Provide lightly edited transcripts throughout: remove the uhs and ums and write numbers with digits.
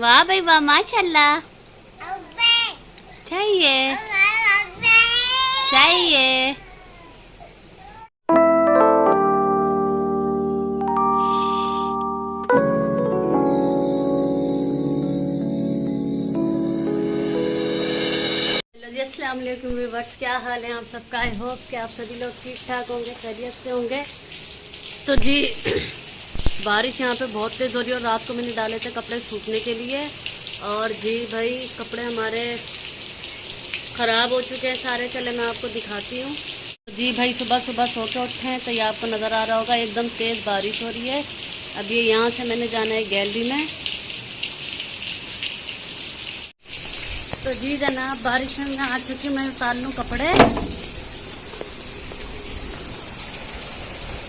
वाह भाई वाह, माशाल्लाह। चाहिए चाहिए। अस्सलाम वालेकुम व्यूअर्स, क्या हाल है आप सबका? आई होप कि आप सभी लोग ठीक ठाक होंगे, खैरियत से होंगे। तो जी बारिश यहाँ पे बहुत तेज़ हो रही है और रात को मैंने डाले थे कपड़े सूखने के लिए। और जी भाई कपड़े हमारे ख़राब हो चुके हैं सारे। चले मैं आपको दिखाती हूँ। जी भाई सुबह सुबह सो के उठे हैं तो ये आपको नज़र आ रहा होगा एकदम तेज़ बारिश हो रही है। अब ये यहाँ से मैंने जाना है गैलरी में। तो जी जनाब बारिश में आ चुकी, मैं उतार लूँ कपड़े।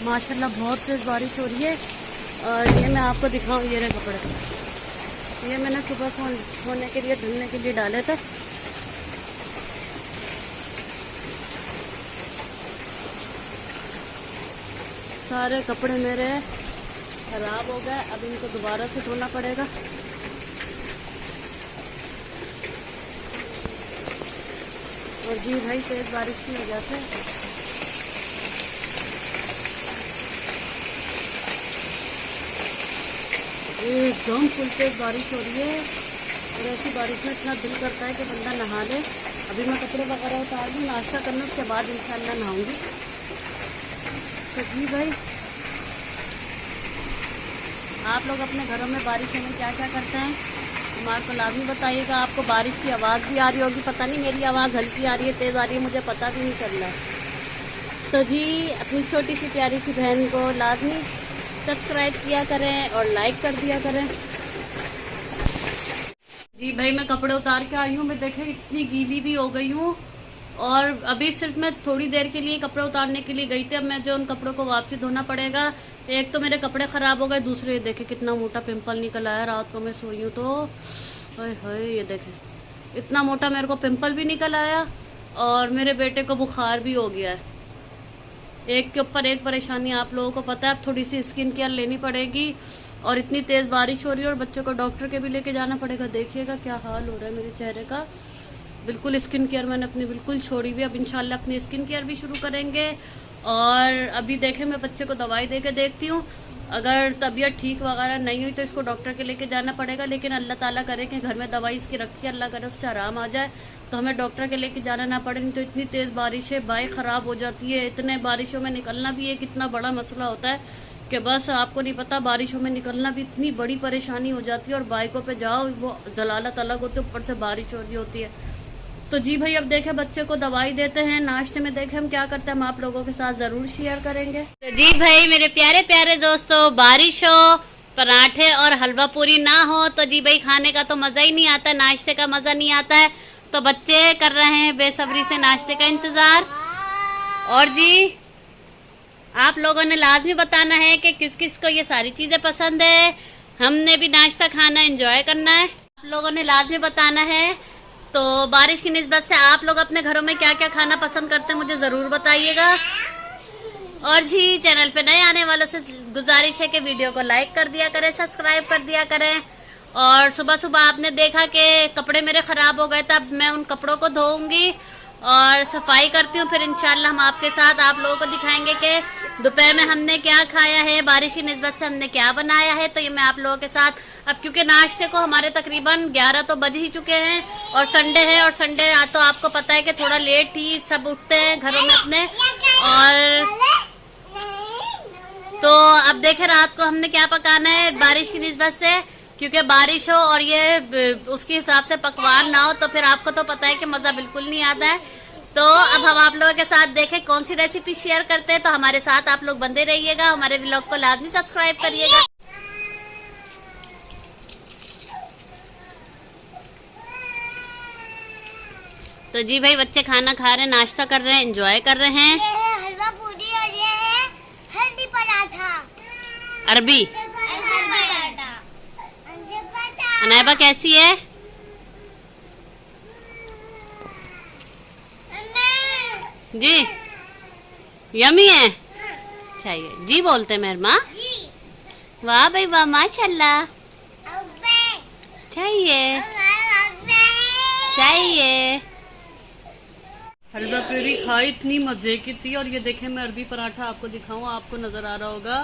माशाल्लाह बहुत तेज़ बारिश हो रही है। और ये मैं आपको दिखाऊँ, ये रहे कपड़े। ये मैंने सुबह सोने के लिए धुलने के लिए डाले थे। सारे कपड़े मेरे खराब हो गए, अब इनको दोबारा से धोना पड़ेगा। और जी भाई तेज़ बारिश की वजह से एकदम फुल तेज़ बारिश हो रही है। और ऐसी बारिश में इतना दिल करता है कि बंदा नहा ले। अभी मैं कपड़े वगैरह उतार दूँ, नाश्ता करना, उसके बाद इंशाल्लाह नहाऊंगी। तो जी भाई आप लोग अपने घरों में बारिशों में क्या क्या करते हैं हमारे को लाजमी बताइएगा। आपको बारिश की आवाज़ भी आ रही होगी, पता नहीं मेरी आवाज़ हल्की आ रही है तेज़ आ रही है, मुझे पता भी नहीं चल रहा है। तो जी अपनी छोटी सी प्यारी सी बहन को लाजमी सब्सक्राइब किया करें और लाइक कर दिया करें। जी भाई मैं कपड़े उतार के आई हूँ। मैं देखे इतनी गीली भी हो गई हूँ। और अभी सिर्फ मैं थोड़ी देर के लिए कपड़े उतारने के लिए गई थी। अब मैं जो उन कपड़ों को वापसी धोना पड़ेगा। एक तो मेरे कपड़े ख़राब हो गए, दूसरे ये देखे कितना मोटा पिंपल निकल आया। रात को मैं सोई हूँ तो हाय ये देखे इतना मोटा मेरे को पिंपल भी निकल आया। और मेरे बेटे को बुखार भी हो गया है। एक के ऊपर एक परेशानी आप लोगों को पता है। अब थोड़ी सी स्किन केयर लेनी पड़ेगी। और इतनी तेज़ बारिश हो रही है और बच्चों को डॉक्टर के भी लेके जाना पड़ेगा। देखिएगा क्या हाल हो रहा है मेरे चेहरे का। बिल्कुल स्किन केयर मैंने अपनी बिल्कुल छोड़ी हुई। अब इंशाल्लाह अपनी स्किन केयर भी शुरू करेंगे। और अभी देखें मैं बच्चे को दवाई दे के देखती हूँ। अगर तबीयत ठीक वगैरह नहीं हुई तो इसको डॉक्टर के लेके जाना पड़ेगा। लेकिन अल्लाह ताला करे कि घर में दवाई इसकी रखी है, अल्लाह करे उससे आराम आ जाए तो हमें डॉक्टर के लेके जाना ना पड़े। नहीं तो इतनी तेज़ बारिश है, बाइक ख़राब हो जाती है। इतने बारिशों में निकलना भी एक इतना बड़ा मसला होता है कि बस आपको नहीं पता। बारिशों में निकलना भी इतनी बड़ी परेशानी हो जाती है। और बाइकों पे जाओ वो जलालत अलग होती है, ऊपर से बारिश हो रही होती है। तो जी भाई अब देखें बच्चे को दवाई देते हैं। नाश्ते में देखें हम क्या करते हैं, हम आप लोगों के साथ ज़रूर शेयर करेंगे। तो जी भाई मेरे प्यारे प्यारे दोस्तों, बारिश हो, पराठे और हलवा पूरी ना हो तो जी भाई खाने का तो मज़ा ही नहीं आता, नाश्ते का मज़ा नहीं आता है। तो बच्चे कर रहे हैं बेसब्री से नाश्ते का इंतज़ार। और जी आप लोगों ने लाजमी बताना है कि किस किस को ये सारी चीज़ें पसंद है। हमने भी नाश्ता खाना एंजॉय करना है, आप लोगों ने लाजमी बताना है। तो बारिश की निस्बत से आप लोग अपने घरों में क्या क्या खाना पसंद करते हैं मुझे ज़रूर बताइएगा। और जी चैनल पे नए आने वालों से गुजारिश है कि वीडियो को लाइक कर दिया करें, सब्सक्राइब कर दिया करें। और सुबह सुबह आपने देखा कि कपड़े मेरे ख़राब हो गए थे, अब मैं उन कपड़ों को धोऊंगी और सफाई करती हूँ। फिर इंशाल्लाह हम आपके साथ आप लोगों को दिखाएंगे कि दोपहर में हमने क्या खाया है, बारिश की निस्बत से हमने क्या बनाया है। तो ये मैं आप लोगों के साथ अब क्योंकि नाश्ते को हमारे तकरीबन 11 तो बज ही चुके हैं और संडे है। और संडे तो आपको पता है कि थोड़ा लेट ही सब उठते हैं घरों में अपने। और तो अब देखें रात को हमने क्या पकाना है बारिश की निस्बत से, क्योंकि बारिश हो और ये उसके हिसाब से पकवान ना हो तो फिर आपको तो पता है कि मज़ा बिल्कुल नहीं आता है। तो अब हम आप लोगों के साथ देखें कौन सी रेसिपी शेयर करते हैं। तो हमारे साथ आप लोग बंदे रहिएगा, हमारे व्लॉग को लाजमी सब्सक्राइब करिएगा। तो जी भाई बच्चे खाना खा रहे हैं, नाश्ता कर रहे हैं, एंजॉय कर रहे हैं। ये है हलवा पूरी और ये है हल्दी पराठा। अरबी अनायबा कैसी है? जी यमी है। चाहिए जी बोलते मेहरमा। वाह भाई वाह माशाल्लाह। चाहिए चाहिए। हलवा पूरी खाई, इतनी मज़े की थी। और ये देखें, मैं अरबी पराठा आपको दिखाऊं, आपको नज़र आ रहा होगा,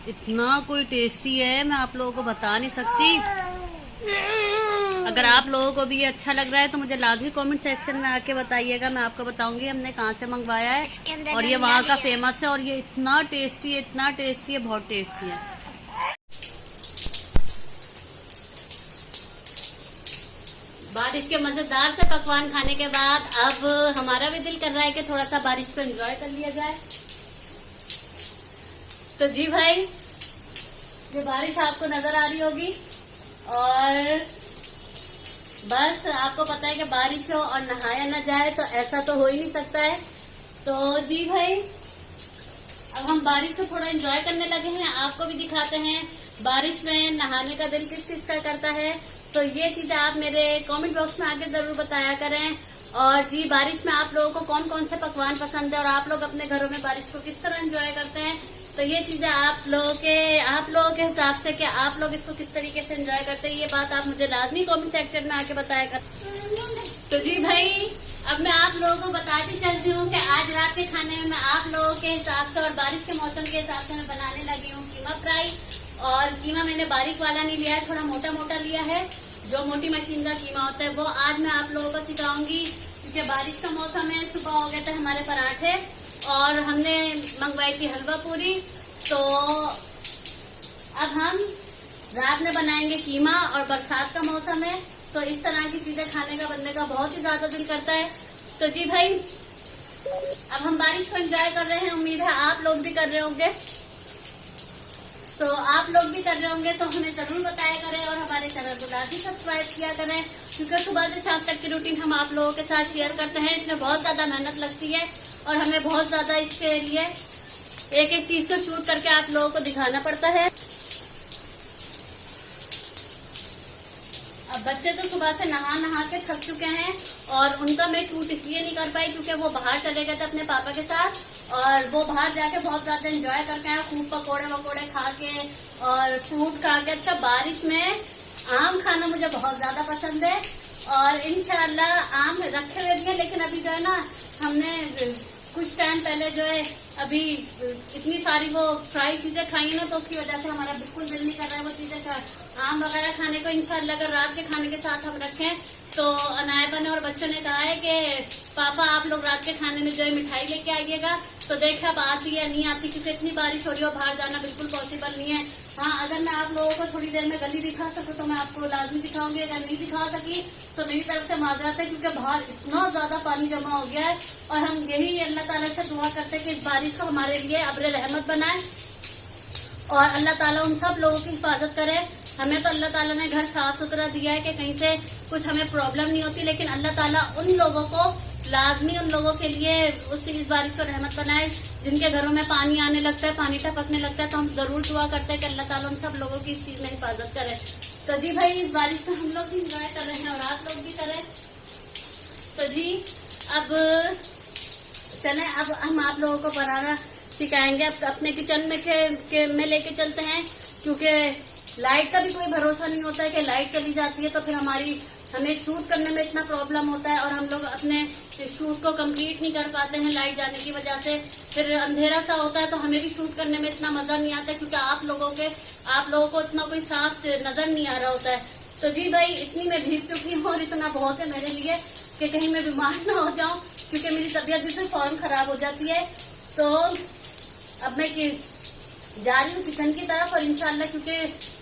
इतना कोई टेस्टी है, मैं आप लोगों को बता नहीं सकती। अगर आप लोगों को भी ये अच्छा लग रहा है तो मुझे लाजमी कमेंट सेक्शन में आके बताइएगा, मैं आपको बताऊंगी हमने कहाँ से मंगवाया है। और ये वहाँ का फेमस है और ये इतना टेस्टी है, इतना टेस्टी है, बहुत टेस्टी है। बारिश के मजेदार से पकवान खाने के बाद अब हमारा भी दिल कर रहा है कि थोड़ा सा बारिश को एंजॉय कर लिया जाए। तो जी भाई, ये बारिश आपको नजर आ रही होगी और बस आपको पता है कि बारिश हो और नहाया ना जाए तो ऐसा तो हो ही नहीं सकता है। तो जी भाई, अब हम बारिश को थोड़ा एंजॉय करने लगे हैं, आपको भी दिखाते हैं बारिश में नहाने का दिल किस किस का करता है। तो ये चीजें आप मेरे कमेंट बॉक्स में आके जरूर बताया करें। और जी, बारिश में आप लोगों को कौन कौन से पकवान पसंद है और आप लोग अपने घरों में बारिश को किस तरह एंजॉय करते हैं, तो ये चीजें आप लोगों के हिसाब से कि आप लोग इसको किस तरीके से एंजॉय करते हैं, ये बात आप मुझे लाजमी कमेंट सेक्शन में आके बताया करें। तो जी भाई, अब मैं आप लोगों को बताती चलती हूँ कि आज रात के खाने में मैं आप लोगों के हिसाब से और बारिश के मौसम के हिसाब से मैं बनाने लगी हूँ कीमा फ्राई। और कीमा मैंने बारीक वाला नहीं लिया है, थोड़ा मोटा मोटा लिया है, जो मोटी मशीन का कीमा होता है वो आज मैं आप लोगों को सिखाऊंगी। क्योंकि बारिश का मौसम है, सुबह हो गए थे हमारे पराठे और हमने मंगवाई थी हलवा पूरी। तो अब हम रात में बनाएंगे कीमा और बरसात का मौसम है तो इस तरह की चीजें खाने का बनने का बहुत ही ज्यादा दिल करता है। तो जी भाई, अब हम बारिश को एंजॉय कर रहे हैं, उम्मीद है आप लोग भी कर रहे होंगे। तो आप लोग भी कर रहे होंगे तो हमें जरूर बताया करें और हमारे चैनल को लाजमी सब्सक्राइब किया करें, क्योंकि सुबह से शाम तक की रूटीन हम आप लोगों के साथ शेयर करते हैं। इसमें बहुत ज्यादा मेहनत लगती है और हमें बहुत ज्यादा इसके लिए एक एक चीज को शूट करके आप लोगों को दिखाना पड़ता है। अब बच्चे तो सुबह से नहा के थक चुके हैं और उनका मैं शूट इसलिए नहीं कर पाई क्योंकि वो बाहर चले गए थे अपने पापा के साथ और वो बाहर जाके बहुत ज्यादा एंजॉय करके आए, खूब पकोड़े वकोड़े खा के और फ्रूट खा के। अच्छा, बारिश में आम खाना मुझे बहुत ज्यादा पसंद है और इंशाल्लाह आम रखे हुए भी हैं, लेकिन अभी जो है ना, हमने कुछ टाइम पहले जो है अभी इतनी सारी वो फ्राई चीजें खाई ना, तो उसकी वजह से हमारा बिल्कुल दिल नहीं कर रहा है वो चीजें आम वगैरह खाने को। इंशाल्लाह अगर रात के खाने के साथ हम रखें तो अनायबा ने और बच्चों ने कहा है कि पापा आप लोग रात के खाने में जो है मिठाई लेके आइएगा। तो देखे अब आती है नहीं आती, क्योंकि इतनी बारिश हो रही है, बाहर जाना बिल्कुल पॉसिबल नहीं है। हाँ, अगर मैं आप लोगों को थोड़ी देर में गली दिखा सकूँ तो मैं आपको लाजमी दिखाऊंगी, अगर नहीं दिखा सकी तो मेरी तरफ से माजरत है, क्योंकि बाहर इतना ज्यादा पानी जमा हो गया है। और हम यही अल्लाह ताला से दुआ करते हैं कि इस बारिश को हमारे लिए अब्र रहमत बनाए और अल्लाह ताला उन सब लोगों की हिफाजत करे। हमें तो अल्लाह ताला ने घर साफ सुथरा दिया है कि कहीं से कुछ हमें प्रॉब्लम नहीं होती, लेकिन अल्लाह ताला उन लोगों को लाजमी उन लोगों के लिए इस बारिश को रहमत बनाए जिनके घरों में पानी आने लगता है, पानी टपकने लगता है। तो हम जरूर दुआ करते हैं कि अल्लाह ताला उन सब लोगों की इस चीज में हिफाजत करे। तो जी भाई, इस बारिश को हम लोग भी इंजॉय कर रहे हैं और आप लोग भी करें। तो जी, अब चलें, अब हम आप लोगों को बनाना सिखाएंगे। अब अपने किचन में लेके चलते हैं, क्योंकि लाइट का भी कोई भरोसा नहीं होता है कि लाइट चली जाती है तो फिर हमें शूट करने में इतना प्रॉब्लम होता है और हम लोग अपने शूट को कंप्लीट नहीं कर पाते हैं लाइट जाने की वजह से। फिर अंधेरा सा होता है तो हमें भी शूट करने में इतना मजा नहीं आता, क्योंकि आप लोगों को इतना कोई साफ नजर नहीं आ रहा होता है। तो जी भाई, इतनी मैं भीग चुकी हूँ और इतना बहुत है मेरे लिए कि कहीं मैं बीमार ना हो जाऊं, क्योंकि मेरी तबीयत भी फौरन खराब हो जाती है। तो अब मैं जा रही हूँ किचन की तरफ और इंशाल्लाह, क्योंकि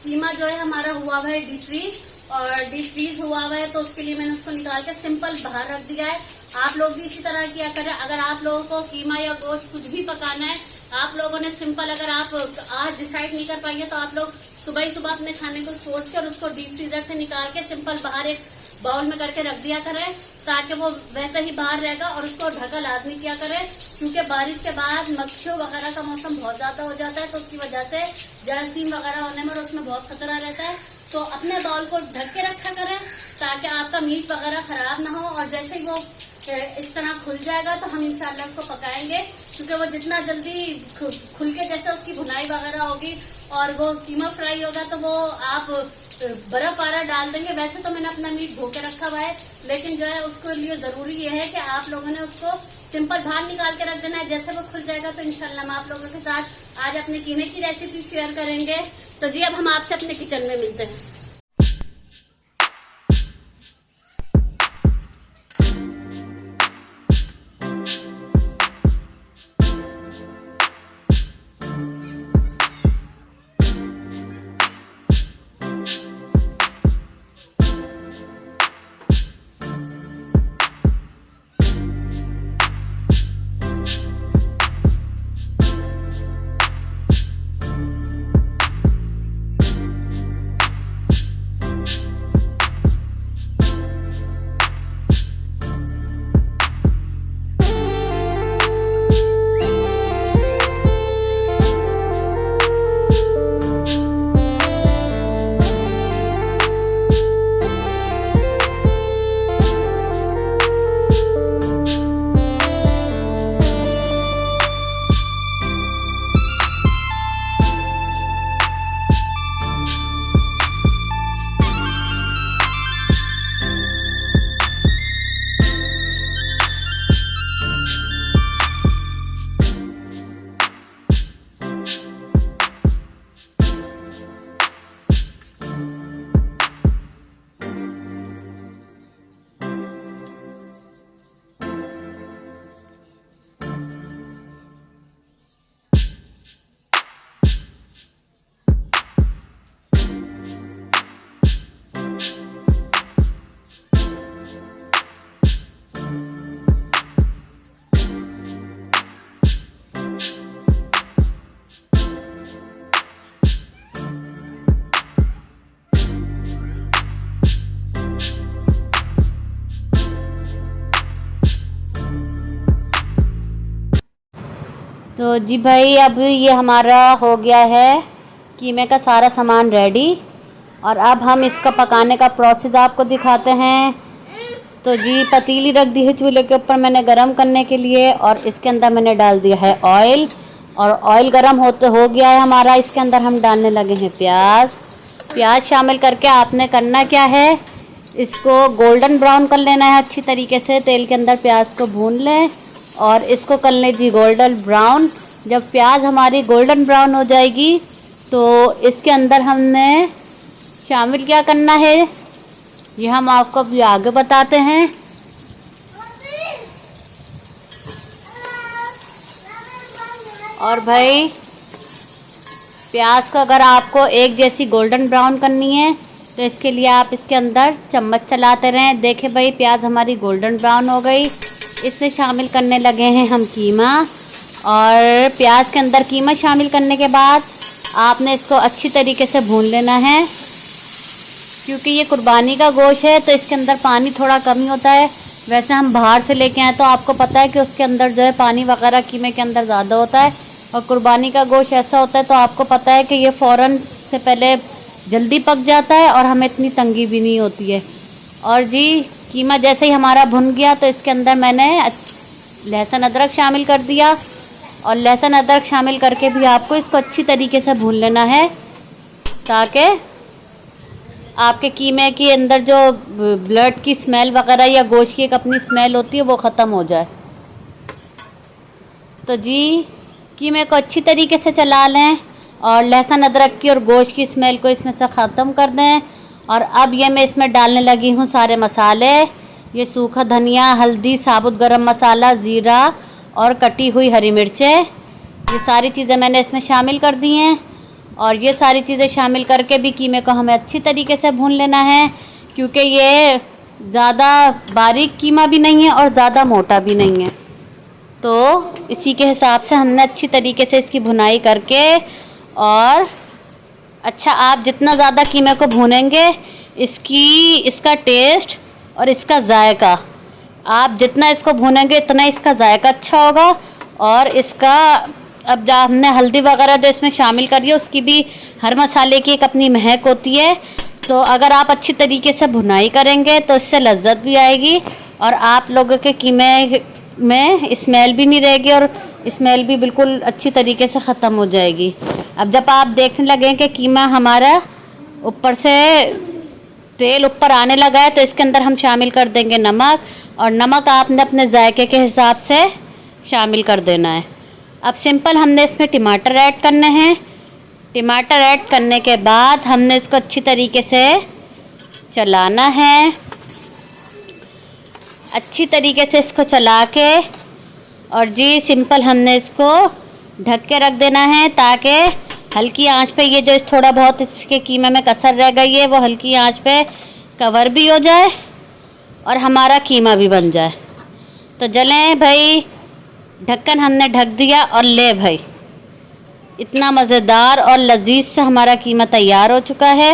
कीमा जो है हमारा हुआ हुआ है डीप फ्रीज और डीप फ्रीज हुआ हुआ है, तो उसके लिए मैंने उसको निकाल के सिंपल बाहर रख दिया है। आप लोग भी इसी तरह किया करें। अगर आप लोगों को कीमा या गोश्त कुछ भी पकाना है, आप लोगों ने सिंपल, अगर आप आज डिसाइड नहीं कर पाएंगे तो आप लोग सुबह ही सुबह अपने खाने को सोच कर उसको डीप फ्रीजर से निकाल के सिंपल बाहर एक बाउल में करके रख दिया करें, ताकि वो वैसे ही बाहर रहेगा। और उसको ढका लाजमी किया करें, क्योंकि बारिश के बाद मक्खियों वगैरह का मौसम बहुत ज्यादा हो जाता है, तो उसकी वजह से जरासीम वगैरह होने में उसमें बहुत खतरा रहता है। तो अपने बाउल को ढक के रखा करें ताकि आपका मीट वगैरह खराब ना हो। और जैसे ही वो इस तरह खुल जाएगा तो हम इंशाल्लाह उसको पकाएंगे, क्योंकि वो जितना जल्दी खुल के जैसे उसकी भुनाई वगैरह होगी और वो कीमा फ्राई होगा तो वो आप बर्फ वारा डाल देंगे। वैसे तो मैंने अपना मीट धो के रखा हुआ है, लेकिन जो है उसके लिए ज़रूरी ये है कि आप लोगों ने उसको सिंपल बाहर निकाल के रख देना है। जैसे वो खुल जाएगा तो इंशाल्लाह हम आप लोगों के साथ आज अपने कीमे की रेसिपी शेयर करेंगे। तो जी अब हम आपसे अपने किचन में मिलते हैं। तो जी भाई अब ये हमारा हो गया है कीमे का सारा सामान रेडी, और अब हम इसका पकाने का प्रोसेस आपको दिखाते हैं। तो जी पतीली रख दी है चूल्हे के ऊपर मैंने गरम करने के लिए, और इसके अंदर मैंने डाल दिया है ऑयल, और ऑयल गरम हो गया है हमारा। इसके अंदर हम डालने लगे हैं प्याज शामिल करके आपने करना क्या है, इसको गोल्डन ब्राउन कर लेना है अच्छी तरीके से। तेल के अंदर प्याज को भून लें और इसको कर लें जी गोल्डन ब्राउन। जब प्याज हमारी गोल्डन ब्राउन हो जाएगी तो इसके अंदर हमने शामिल क्या करना है ये हम आपको अभी आगे बताते हैं। और भाई प्याज को अगर आपको एक जैसी गोल्डन ब्राउन करनी है तो इसके लिए आप इसके अंदर चम्मच चलाते रहें। देखें भाई प्याज हमारी गोल्डन ब्राउन हो गई। इसमें शामिल करने लगे हैं हम कीमा, और प्याज के अंदर कीमा शामिल करने के बाद आपने इसको अच्छी तरीके से भून लेना है। क्योंकि ये कुर्बानी का गोश्त है तो इसके अंदर पानी थोड़ा कम ही होता है। वैसे हम बाहर से लेके आए तो आपको पता है कि उसके अंदर जो है पानी वगैरह कीमे के अंदर ज़्यादा होता है, और कुर्बानी का गोश्त ऐसा होता है तो आपको पता है कि ये फ़ौरन से पहले जल्दी पक जाता है और हमें इतनी तंगी भी नहीं होती है। और जी कीमा जैसे ही हमारा भुन गया तो इसके अंदर मैंने लहसुन अदरक शामिल कर दिया, और लहसुन अदरक शामिल करके भी आपको इसको अच्छी तरीके से भून लेना है ताकि आपके कीमे के अंदर जो ब्लड की स्मेल वगैरह या गोश्त की एक अपनी स्मेल होती है वो ख़त्म हो जाए। तो जी कीमे को अच्छी तरीके से चला लें और लहसुन अदरक की और गोश्त की स्मेल को इसमें से ख़त्म कर दें। और अब ये मैं इसमें डालने लगी हूँ सारे मसाले। ये सूखा धनिया, हल्दी, साबुत गरम मसाला, ज़ीरा और कटी हुई हरी मिर्चें, ये सारी चीज़ें मैंने इसमें शामिल कर दी हैं। और ये सारी चीज़ें शामिल करके भी कीमे को हमें अच्छी तरीके से भून लेना है, क्योंकि ये ज़्यादा बारीक कीमा भी नहीं है और ज़्यादा मोटा भी नहीं है। तो इसी के हिसाब से हमने अच्छी तरीके से इसकी भुनाई करके, और अच्छा आप जितना ज़्यादा कीमे को भूनेंगे इसका टेस्ट और इसका जायका, आप जितना इसको भूनेंगे इतना इसका जायका अच्छा होगा। और इसका अब जब हमने हल्दी वगैरह जो इसमें शामिल करी है उसकी भी हर मसाले की एक अपनी महक होती है। तो अगर आप अच्छी तरीके से भुनाई करेंगे तो इससे लज्जत भी आएगी और आप लोगों के कीमे में स्मेल भी नहीं रहेगी और स्मेल भी बिल्कुल अच्छी तरीके से ख़त्म हो जाएगी। अब जब आप देखने लगें कि कीमा हमारा ऊपर से तेल ऊपर आने लगा है तो इसके अंदर हम शामिल कर देंगे नमक, और नमक आपने अपने जायके के हिसाब से शामिल कर देना है। अब सिंपल हमने इसमें टमाटर ऐड करने हैं। टमाटर ऐड करने के बाद हमने इसको अच्छी तरीके से चलाना है। अच्छी तरीके से इसको चला के और जी सिंपल हमने इसको ढक के रख देना है, ताकि हल्की आंच पे ये जो थोड़ा बहुत इसके कीमे में कसर रह गई है वो हल्की आंच पे कवर भी हो जाए और हमारा कीमा भी बन जाए। तो जलें भाई, ढक्कन हमने ढक दिया और ले भाई, इतना मज़ेदार और लजीज से हमारा कीमा तैयार हो चुका है।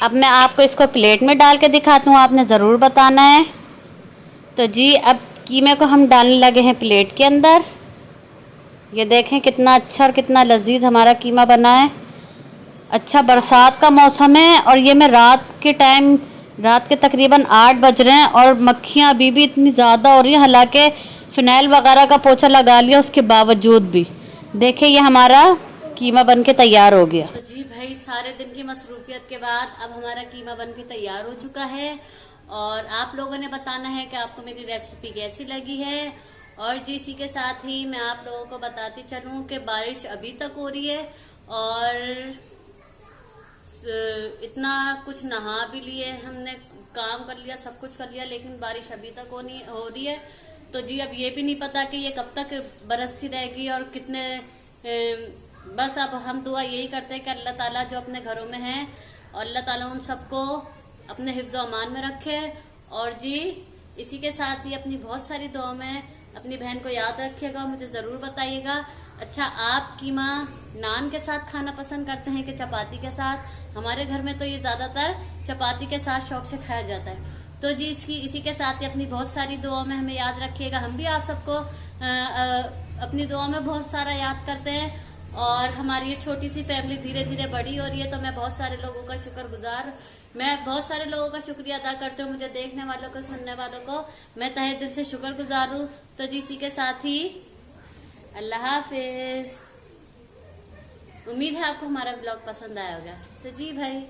अब मैं आपको इसको प्लेट में डाल के दिखाती हूँ, आपने ज़रूर बताना है। तो जी अब कीमे को हम डालने लगे हैं प्लेट के अंदर। ये देखें कितना अच्छा और कितना लजीज हमारा कीमा बना है। अच्छा, बरसात का मौसम है और ये मैं रात के तकरीबन 8 बज रहे हैं और मक्खियाँ अभी भी इतनी ज़्यादा हो रही हैं, हालांकि फ़िनाइल वगैरह का पोछा लगा लिया उसके बावजूद भी। देखिए ये हमारा कीमा बन के तैयार हो गया। तो जी भाई, सारे दिन की मसरूफियत के बाद अब हमारा कीमा बन के तैयार हो चुका है और आप लोगों ने बताना है कि आपको मेरी रेसिपी कैसी लगी है। और जी इसी के साथ ही मैं आप लोगों को बताती चलूँ कि बारिश अभी तक हो रही है और इतना कुछ नहा भी लिए, हमने काम कर लिया, सब कुछ कर लिया, लेकिन बारिश अभी तक हो रही है। तो जी अब ये भी नहीं पता कि ये कब तक बरसती रहेगी और कितने बस अब हम दुआ यही करते हैं कि अल्लाह ताला जो अपने घरों में हैं और अल्लाह ताला उन सबको अपने हिफ्ज़ व अमान में रखे। और जी इसी के साथ ही अपनी बहुत सारी दुआ में अपनी बहन को याद रखिएगा, मुझे ज़रूर बताइएगा। अच्छा, आप कीमा नान के साथ खाना पसंद करते हैं कि चपाती के साथ? हमारे घर में तो ये ज़्यादातर चपाती के साथ शौक से खाया जाता है। तो जी इसी के साथ ही अपनी बहुत सारी दुआ में हमें याद रखिएगा। हम भी आप सबको अपनी दुआ में बहुत सारा याद करते हैं और हमारी ये छोटी सी फैमिली धीरे धीरे बड़ी हो रही है। तो मैं बहुत सारे लोगों का शुक्रिया अदा करती हूँ। मुझे देखने वालों को, सुनने वालों को मैं तहे दिल से शुक्रगुजार हूँ। तो जी इसी के साथ ही अल्लाह हाफिज। उम्मीद है आपको हमारा ब्लॉग पसंद आया होगा। तो जी भाई।